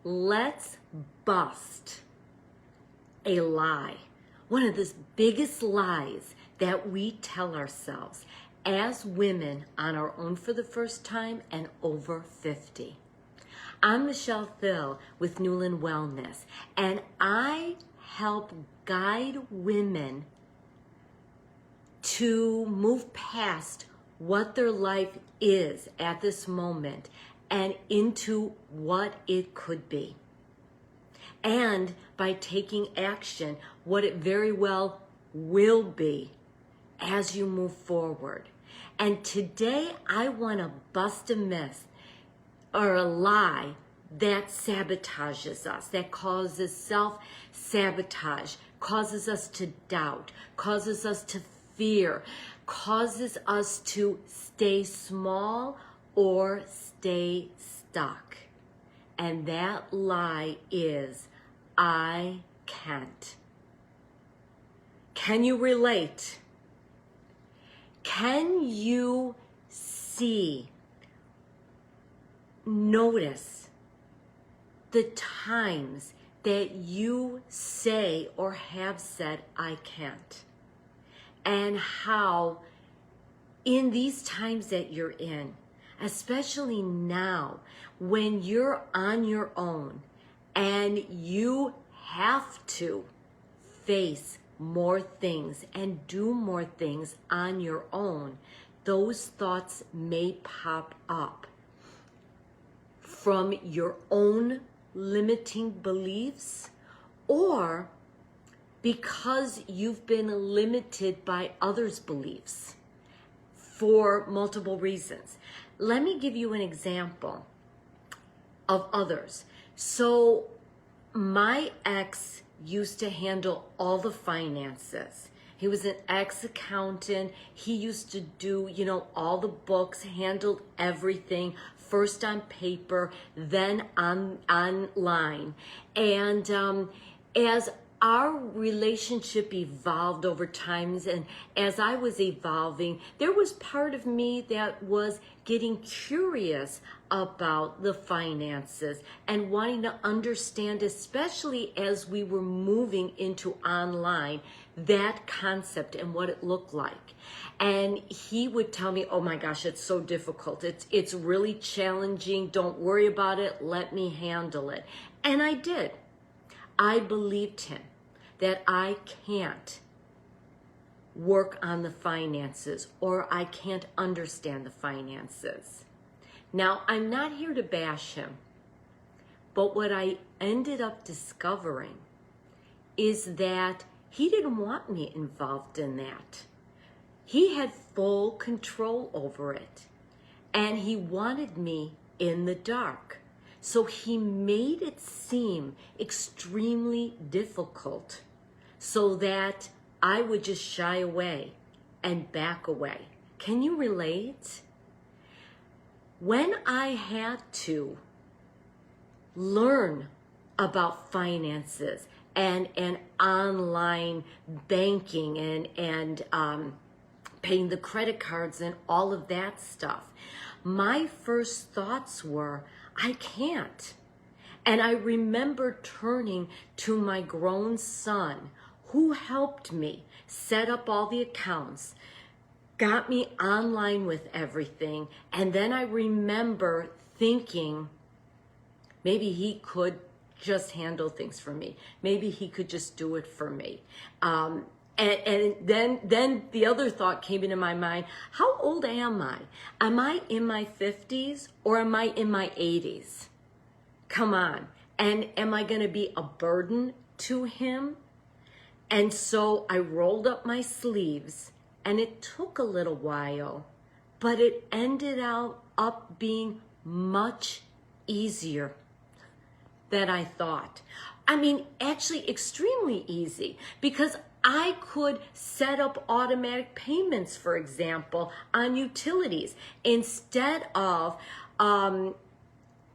let's bust a lie. One of the biggest lies that we tell ourselves as women on our own for the first time and over 50. I'm Michele Thill with Newland Wellness, and I help guide women to move past what their life is at this moment and into what it could be. And by taking action, what it very well will be as you move forward. And today I want to bust a myth or a lie that sabotages us, that causes self-sabotage, causes us to doubt, causes us to fear, causes us to stay small or stay stuck. And that lie is, I can't. Can you relate? Can you see, notice the times that you say or have said, I can't? And how in these times that you're in, especially now when you're on your own and you have to face more things and do more things on your own, those thoughts may pop up from your own limiting beliefs or because you've been limited by others' beliefs for multiple reasons. Let me give you an example of others. So my ex used to handle all the finances. He was an ex-accountant. He used to do, all the books, handled everything, first on paper, then online. And as our relationship evolved over times, and as I was evolving, there was part of me that was getting curious about the finances and wanting to understand, especially as we were moving into online, that concept and what it looked like. And he would tell me, oh my gosh, it's so difficult. It's really challenging. Don't worry about it. Let me handle it. And I did. I believed him that I can't work on the finances or I can't understand the finances. Now, I'm not here to bash him, but what I ended up discovering is that he didn't want me involved in that. He had full control over it, and he wanted me in the dark. So he made it seem extremely difficult so that I would just shy away and back away. Can you relate? When I had to learn about finances and online banking and paying the credit cards and all of that stuff, my first thoughts were, I can't. And I remember turning to my grown son, who helped me set up all the accounts, got me online with everything. And then I remember thinking, maybe he could just handle things for me. Maybe he could just do it for me. And then the other thought came into my mind, how old am I? Am I in my 50s or am I in my 80s? Come on. And am I going to be a burden to him? And so I rolled up my sleeves, and it took a little while, but it ended up being much easier than I thought. I mean, actually extremely easy, because I could set up automatic payments, for example, on utilities instead of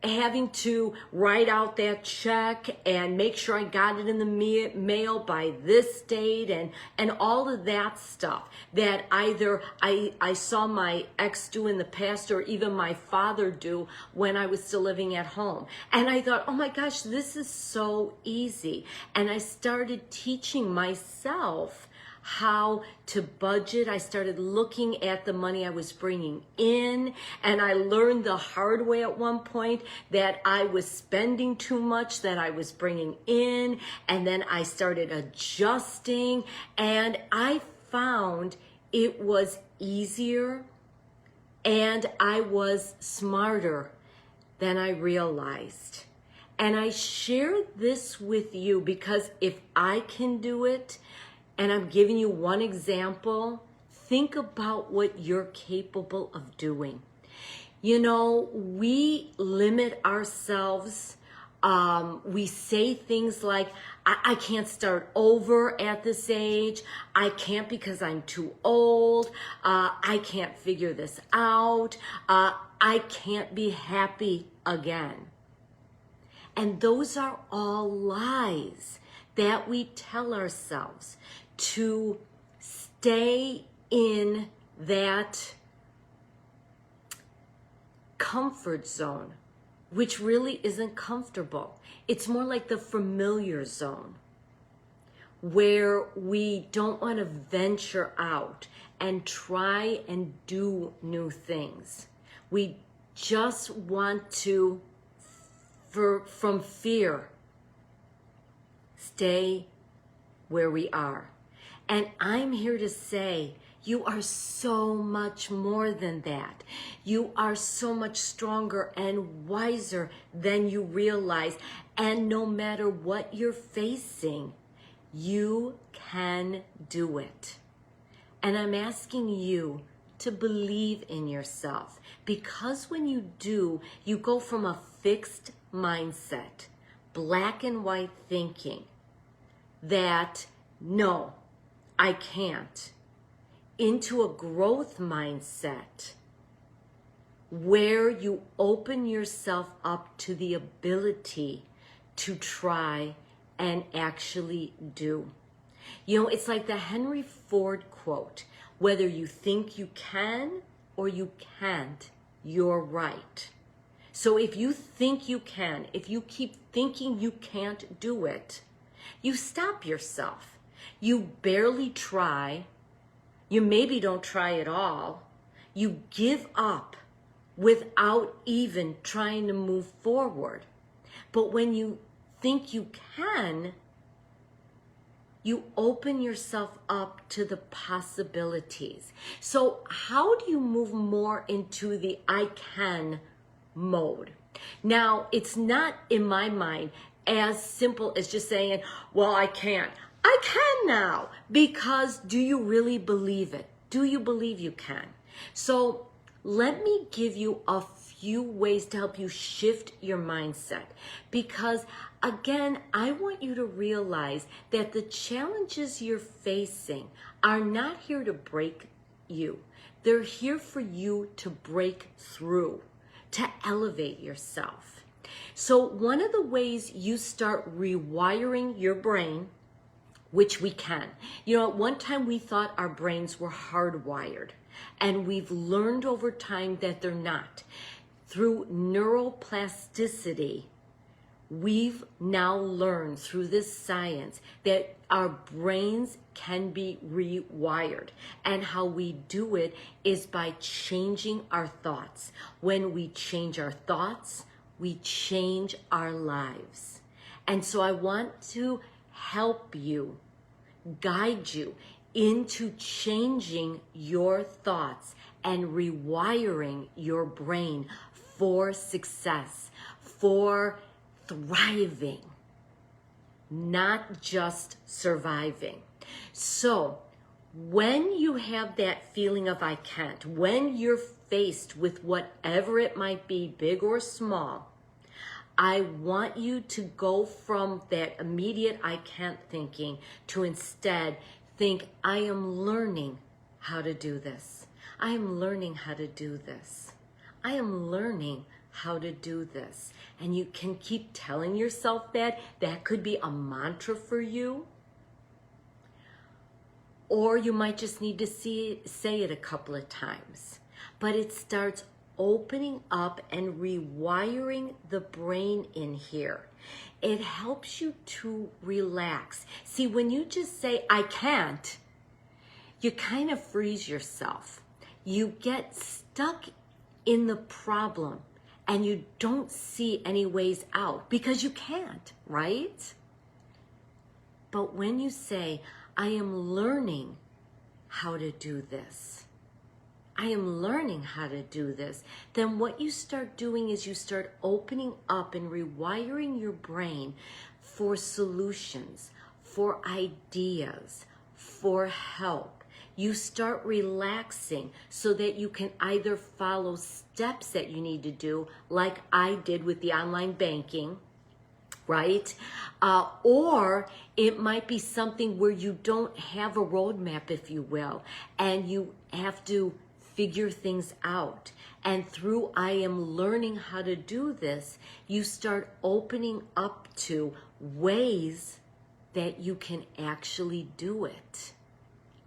having to write out that check and make sure I got it in the mail by this date and all of that stuff that either I saw my ex do in the past or even my father do when I was still living at home. And I thought, oh my gosh, this is so easy. And I started teaching myself how to budget. I started looking at the money I was bringing in, and I learned the hard way at one point that I was spending too much that I was bringing in, and then I started adjusting, and I found it was easier and I was smarter than I realized. And I share this with you because if I can do it, and I'm giving you one example, think about what you're capable of doing. You know, we limit ourselves. We say things like, I can't start over at this age. I can't because I'm too old. I can't figure this out. I can't be happy again. And those are all lies that we tell ourselves to stay in that comfort zone, which really isn't comfortable. It's more like the familiar zone where we don't want to venture out and try and do new things. We just want to, from fear, stay where we are. And I'm here to say, you are so much more than that. You are so much stronger and wiser than you realize. And no matter what you're facing, you can do it. And I'm asking you to believe in yourself, because when you do, you go from a fixed mindset, black and white thinking that no, I can't, into a growth mindset where you open yourself up to the ability to try and actually do. You know, it's like the Henry Ford quote, whether you think you can or you can't, you're right. So if you think you can, if you keep thinking you can't do it, you stop yourself. You barely try. You maybe don't try at all. You give up without even trying to move forward. But when you think you can, you open yourself up to the possibilities. So how do you move more into the I can mode? Now, it's not, in my mind, as simple as just saying, well, I can't. I can now, because do you really believe it? Do you believe you can? So let me give you a few ways to help you shift your mindset, because again, I want you to realize that the challenges you're facing are not here to break you. They're here for you to break through, to elevate yourself. So one of the ways you start rewiring your brain, which we can. You know, at one time we thought our brains were hardwired, and we've learned over time that they're not. Through neuroplasticity, we've now learned through this science that our brains can be rewired. And how we do it is by changing our thoughts. When we change our thoughts, we change our lives. And so I want to help you, guide you into changing your thoughts and rewiring your brain for success, for thriving, not just surviving. So when you have that feeling of I can't, when you're faced with whatever it might be, big or small, I want you to go from that immediate I can't thinking to instead think, I am learning how to do this. I am learning how to do this. I am learning how to do this. And you can keep telling yourself that. That could be a mantra for you. Or you might just need to say it a couple of times. But it starts opening up and rewiring the brain in here. It helps you to relax. See, when you just say, I can't, you kind of freeze yourself. You get stuck in the problem and you don't see any ways out because you can't, right? But when you say, I am learning how to do this, I am learning how to do this, then what you start doing is you start opening up and rewiring your brain for solutions, for ideas, for help. You start relaxing so that you can either follow steps that you need to do, like I did with the online banking, right? Or it might be something where you don't have a roadmap, if you will, and you have to figure things out. And through I am learning how to do this, you start opening up to ways that you can actually do it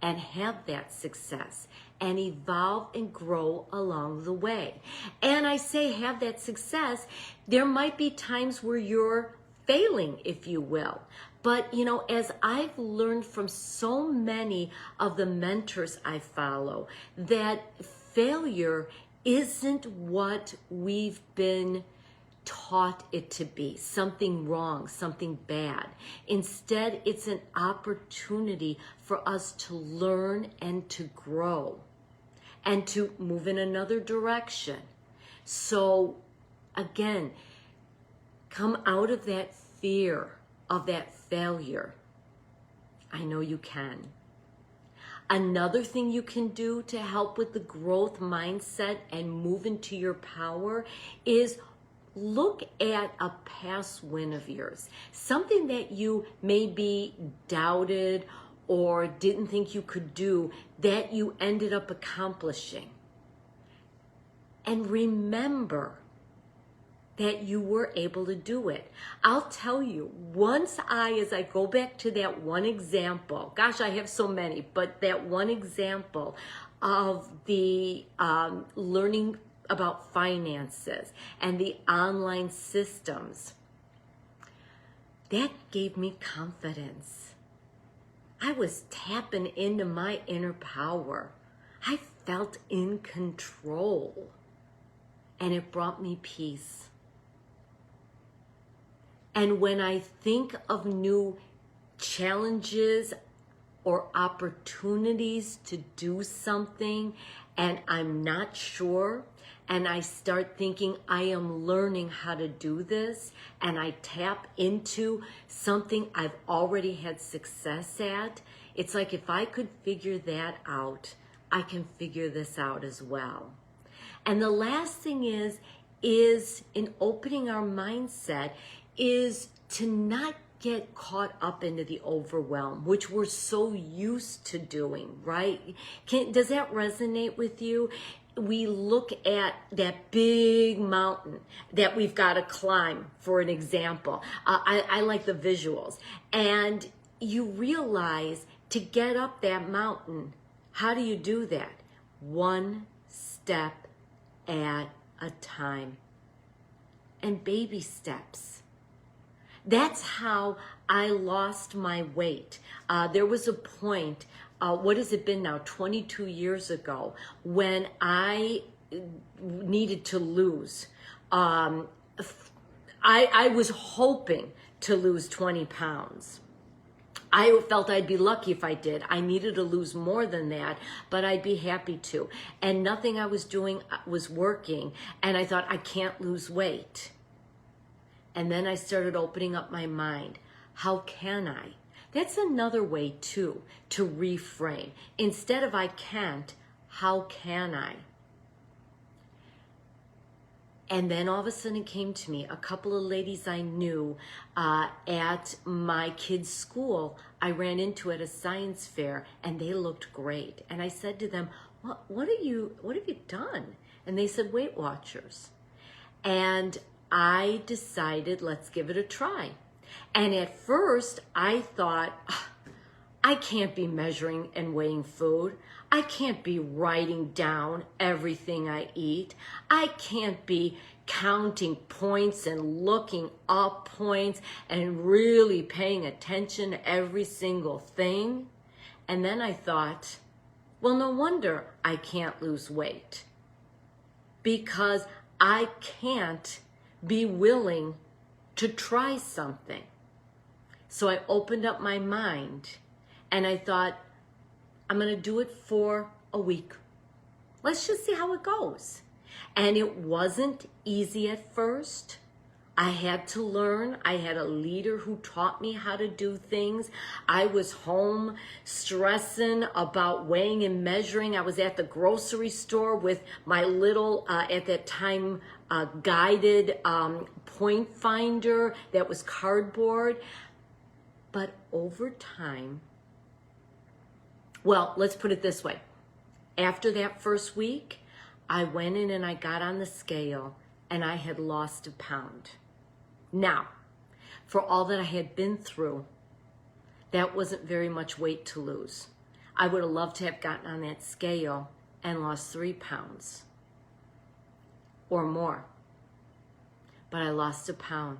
and have that success and evolve and grow along the way. And I say have that success, there might be times where you're failing, if you will. But, you know, as I've learned from so many of the mentors I follow, that failure isn't what we've been taught it to be, something wrong, something bad. Instead, it's an opportunity for us to learn and to grow and to move in another direction. So, again, come out of that fear of that failure. I know you can. Another thing you can do to help with the growth mindset and move into your power is look at a past win of yours. Something that you maybe doubted or didn't think you could do that you ended up accomplishing. And remember that you were able to do it. I'll tell you, as I go back to that one example, gosh, I have so many, but that one example of the learning about finances and the online systems, that gave me confidence. I was tapping into my inner power. I felt in control, and it brought me peace. And when I think of new challenges or opportunities to do something and I'm not sure, and I start thinking I am learning how to do this, and I tap into something I've already had success at, it's like if I could figure that out, I can figure this out as well. And the last thing is in opening our mindset is to not get caught up into the overwhelm, which we're so used to doing, right? Does that resonate with you? We look at that big mountain that we've got to climb, for an example. I like the visuals. And you realize to get up that mountain, how do you do that? One step at a time. And baby steps. That's how I lost my weight. There was a point, what has it been now, 22 years ago, when I needed to lose. I was hoping to lose 20 pounds. I felt I'd be lucky if I did. I needed to lose more than that, but I'd be happy to. And nothing I was doing was working, and I thought, I can't lose weight. And then I started opening up my mind. How can I? That's another way too, to reframe. Instead of I can't, how can I? And then all of a sudden it came to me, a couple of ladies I knew at my kids' school, I ran into at a science fair, and they looked great. And I said to them, what have you done? And they said, Weight Watchers. And I decided, let's give it a try. And at first I thought, I can't be measuring and weighing food. I can't be writing down everything I eat. I can't be counting points and looking up points and really paying attention to every single thing. And then I thought, well, no wonder I can't lose weight, because I can't be willing to try something. So I opened up my mind and I thought, I'm going to do it for a week. Let's just see how it goes. And it wasn't easy at first. I had to learn. I had a leader who taught me how to do things. I was home stressing about weighing and measuring. I was at the grocery store with my little, at that time, guided point finder that was cardboard. But over time, well, let's put it this way. After that first week, I went in and I got on the scale and I had lost 1 pound. Now, for all that I had been through, that wasn't very much weight to lose. I would have loved to have gotten on that scale and lost 3 pounds or more. But I lost 1 pound.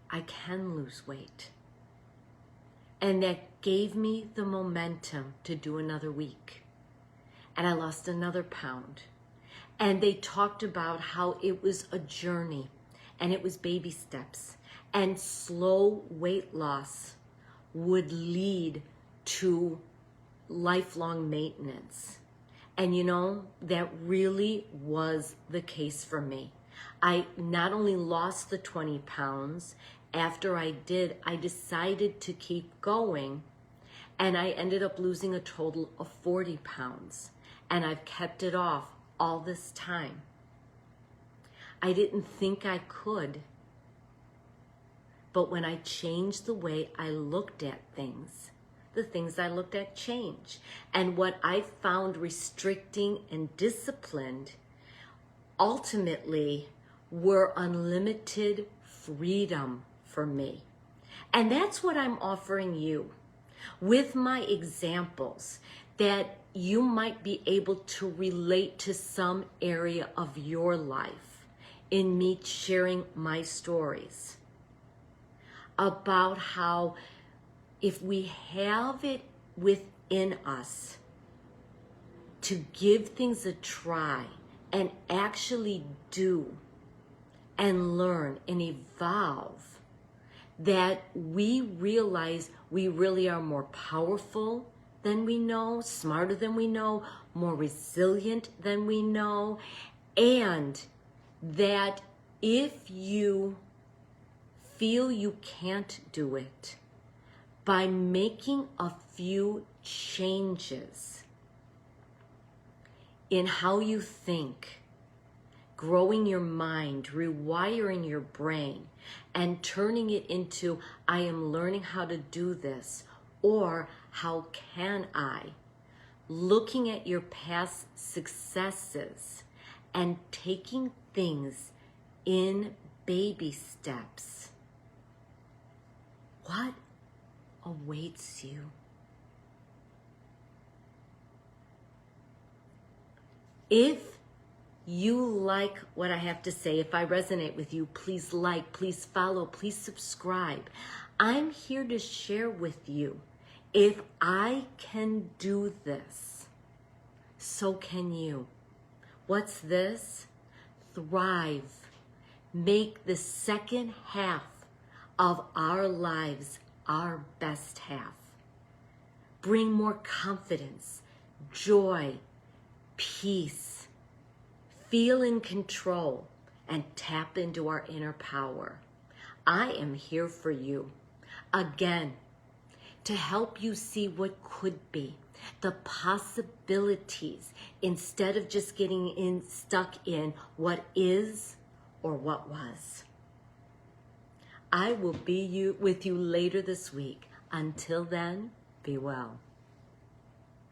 I can lose weight. And that gave me the momentum to do another week. And I lost another pound. And they talked about how it was a journey and it was baby steps. And slow weight loss would lead to lifelong maintenance. And you know, that really was the case for me. I not only lost the 20 pounds, after I did, I decided to keep going, and I ended up losing a total of 40 pounds. And I've kept it off all this time. I didn't think I could. But when I changed the way I looked at things, the things I looked at changed. And what I found restricting and disciplined ultimately were unlimited freedom for me. And that's what I'm offering you with my examples, that you might be able to relate to some area of your life in me sharing my stories about how if we have it within us to give things a try and actually do and learn and evolve, that we realize we really are more powerful than we know, smarter than we know, more resilient than we know, and that if you feel you can't do it, by making a few changes in how you think, growing your mind, rewiring your brain, and turning it into, I am learning how to do this, or how can I? Looking at your past successes and taking things in baby steps. What awaits you? If you like what I have to say, if I resonate with you, please like, please follow, please subscribe. I'm here to share with you. If I can do this, so can you. What's this? Thrive. Make the second half of our lives our best half. Bring more confidence, joy, peace. Feel in control and tap into our inner power. I am here for you. Again, to help you see what could be, the possibilities, instead of just getting stuck in what is or what was. I will be with you later this week. Until then, be well.